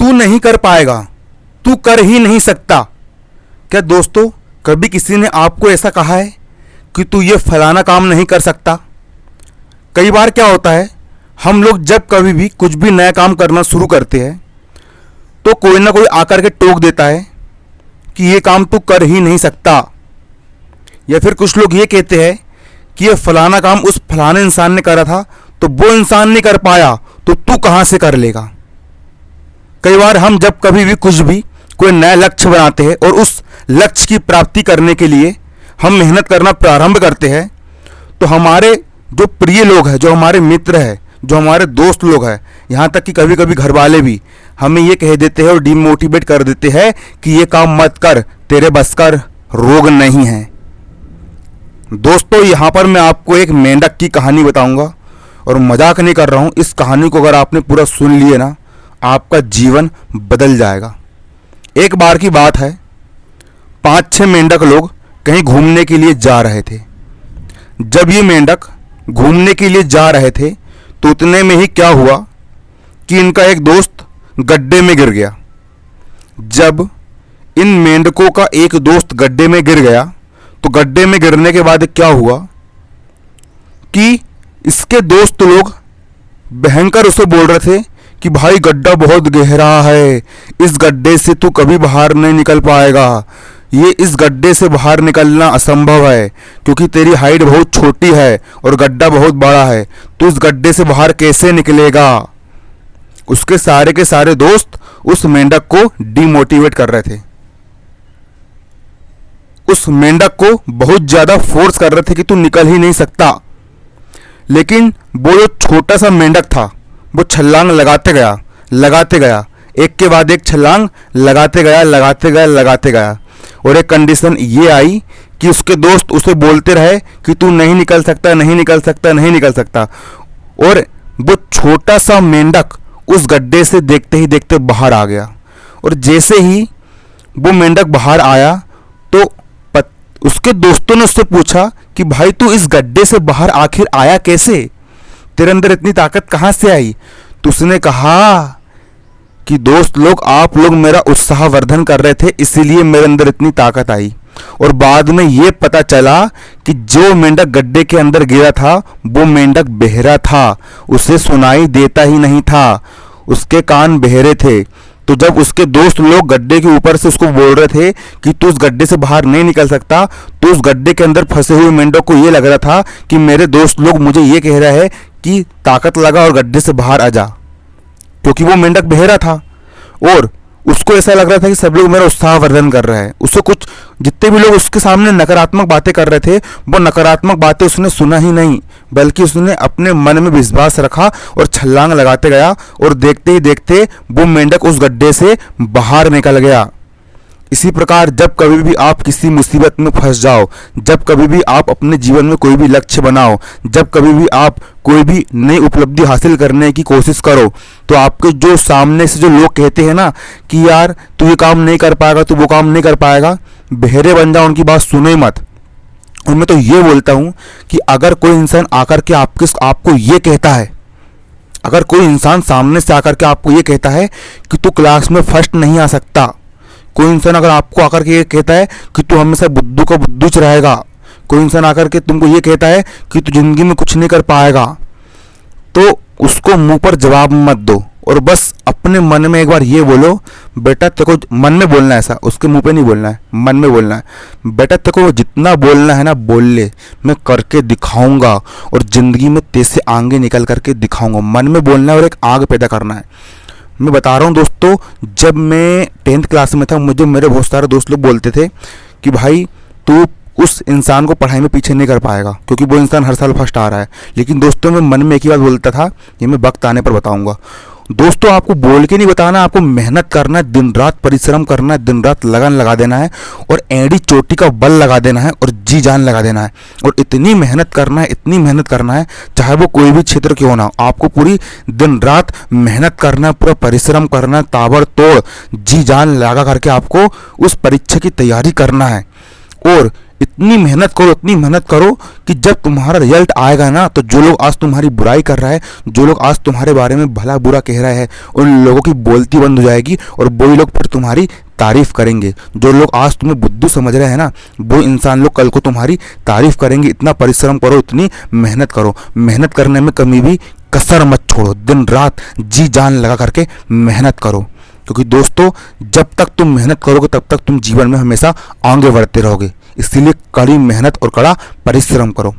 तू नहीं कर पाएगा, तू कर ही नहीं सकता। क्या दोस्तों कभी किसी ने आपको ऐसा कहा है कि तू ये फलाना काम नहीं कर सकता? कई बार क्या होता है, हम लोग जब कभी भी कुछ भी नया काम करना शुरू करते हैं तो कोई ना कोई आकर के टोक देता है कि ये काम तू कर ही नहीं सकता, या फिर कुछ लोग ये कहते हैं कि ये फलाना काम उस फलाने इंसान ने करा था तो वो इंसान नहीं कर पाया तो तू कहाँ से कर लेगा। कई बार हम जब कभी भी कुछ भी कोई नया लक्ष्य बनाते हैं और उस लक्ष्य की प्राप्ति करने के लिए हम मेहनत करना प्रारंभ करते हैं तो हमारे जो प्रिय लोग हैं, जो हमारे मित्र हैं, जो हमारे दोस्त लोग हैं, यहाँ तक कि कभी कभी घर वाले भी हमें ये कह देते हैं और डिमोटिवेट कर देते हैं कि ये काम मत कर, तेरे बस का रोग नहीं है। दोस्तों यहाँ पर मैं आपको एक मेंढक की कहानी बताऊंगा और मजाक नहीं कर रहा हूँ। इस कहानी को अगर आपने पूरा सुन लिए ना, आपका जीवन बदल जाएगा। एक बार की बात है, 5-6 मेंढक लोग कहीं घूमने के लिए जा रहे थे। जब ये मेंढक घूमने के लिए जा रहे थे तो उतने में ही क्या हुआ कि इनका एक दोस्त गड्ढे में गिर गया। जब इन मेंढकों का एक दोस्त गड्ढे में गिर गया तो गड्ढे में गिरने के बाद क्या हुआ कि इसके दोस्त लोग भयंकर उसे बोल रहे थे कि भाई गड्ढा बहुत गहरा है, इस गड्ढे से तू कभी बाहर नहीं निकल पाएगा, ये इस गड्ढे से बाहर निकलना असंभव है क्योंकि तेरी हाइट बहुत छोटी है और गड्ढा बहुत बड़ा है, तो इस गड्ढे से बाहर कैसे निकलेगा। उसके सारे के सारे दोस्त उस मेंढक को डिमोटिवेट कर रहे थे, उस मेंढक को बहुत ज्यादा फोर्स कर रहे थे कि तू निकल ही नहीं सकता। लेकिन वो जो छोटा सा मेंढक था वो छलांग लगाते गया, एक के बाद एक छलांग लगाते गया और एक कंडीशन ये आई कि उसके दोस्त उसे बोलते रहे कि तू नहीं निकल सकता। और वो छोटा सा मेंढक उस गड्ढे से देखते ही देखते बाहर आ गया। और जैसे ही वो मेंढक बाहर आया तो उसके दोस्तों ने उससे पूछा कि भाई तू इस गड्ढे से बाहर आखिर आया कैसे, तेरे अंदर इतनी ताकत कहाँ से आई। तो उसने कहा कि दोस्त लोग, आप लोग मेरा उत्साहवर्धन कर रहे थे इसीलिए मेरे अंदर इतनी ताकत आई। और बाद में ये पता चला कि जो मेंढक गड्ढे के अंदर गिरा था वो मेंढक बहरा था, उसे सुनाई देता ही नहीं था, उसके कान बहरे थे। तो जब उसके दोस्त लोग गड्ढे के ऊपर से उसको बोल रहे थे कि तू उस गड्ढे से बाहर नहीं निकल सकता, तो उस गड्ढे के अंदर फंसे हुए मेंढक को ये लग रहा था कि मेरे दोस्त लोग मुझे ये कह रहे हैं कि ताकत लगा और गड्ढे से बाहर आ जा, क्योंकि वो मेंढक बहरा था। और उसको ऐसा लग रहा था कि सब लोग मेरा उत्साहवर्धन कर रहे हैं। उसको कुछ जितने भी लोग उसके सामने नकारात्मक बातें कर रहे थे वो नकारात्मक बातें उसने सुना ही नहीं, बल्कि उसने अपने मन में विश्वास रखा और छलांग लगाते गया। और देखते ही देखते वो मेंढक उस गड्ढे से बाहर निकल गया। इसी प्रकार जब कभी भी आप किसी मुसीबत में फंस जाओ, जब कभी भी आप अपने जीवन में कोई भी लक्ष्य बनाओ, जब कभी भी आप कोई भी नई उपलब्धि हासिल करने की कोशिश करो, तो आपके जो सामने से जो लोग कहते हैं ना कि यार तू ये काम नहीं कर पाएगा, तू वो काम नहीं कर पाएगा, बहरे बन जाओ, उनकी बात सुनो ही मत। और मैं तो ये बोलता हूँ कि अगर कोई इंसान आकर के आपको ये कहता है, अगर कोई इंसान सामने से आकर के आपको ये कहता है कि तू क्लास में फर्स्ट नहीं आ सकता, कोई इंसान अगर आपको आकर के ये कहता है कि तू हमेशा बुद्धू का बुद्धूच रहेगा, कोई इंसान आकर के तुमको ये कहता है कि तू जिंदगी में कुछ नहीं कर पाएगा, तो उसको मुंह पर जवाब मत दो और बस अपने मन में एक बार ये बोलो, बेटा तेको मन में बोलना है, ऐसा उसके मुंह पे नहीं बोलना है, मन में बोलना है, बेटा तेको जितना बोलना है ना बोल ले, मैं करके दिखाऊंगा और जिंदगी में तेरे से आगे निकल करके दिखाऊंगा। मन में बोलना है और एक आग पैदा करना है। मैं बता रहा हूँ दोस्तों, जब मैं 10th क्लास में था मुझे मेरे बहुत सारे दोस्त लोग बोलते थे कि भाई तू उस इंसान को पढ़ाई में पीछे नहीं कर पाएगा क्योंकि वो इंसान हर साल फर्स्ट आ रहा है। लेकिन दोस्तों मैं मन में एक ही बात बोलता था, ये मैं वक्त आने पर बताऊंगा। दोस्तों आपको बोल के नहीं बताना, आपको मेहनत करना है, दिन रात परिश्रम करना है, दिन रात लगन लगा देना है और एड़ी चोटी का बल लगा देना है और जी जान लगा देना है और इतनी मेहनत करना है, इतनी मेहनत करना है, चाहे वो कोई भी क्षेत्र क्यों ना हो, आपको पूरी दिन रात मेहनत करना है, पूरा परिश्रम करना है, ताबड़तोड़ जी जान लगा करके आपको उस परीक्षा की तैयारी करना है। और इतनी मेहनत करो, इतनी मेहनत करो कि जब तुम्हारा रिजल्ट आएगा ना, तो जो लोग आज तुम्हारी बुराई कर रहा है, जो लोग आज तुम्हारे बारे में भला बुरा कह रहा है, उन लोगों की बोलती बंद हो जाएगी और वही लोग फिर तुम्हारी तारीफ करेंगे। जो लोग आज तुम्हें बुद्धू समझ रहे हैं ना, वो इंसान लोग कल को तुम्हारी तारीफ करेंगे। इतना परिश्रम करो, इतनी मेहनत करो, मेहनत करने में कभी भी कसर मत छोड़ो, दिन रात जी जान लगा करके मेहनत करो। क्योंकि दोस्तों, जब तक तुम मेहनत करोगे तब तक तुम जीवन में हमेशा आगे बढ़ते रहोगे। इसीलिए कड़ी मेहनत और कड़ा परिश्रम करो।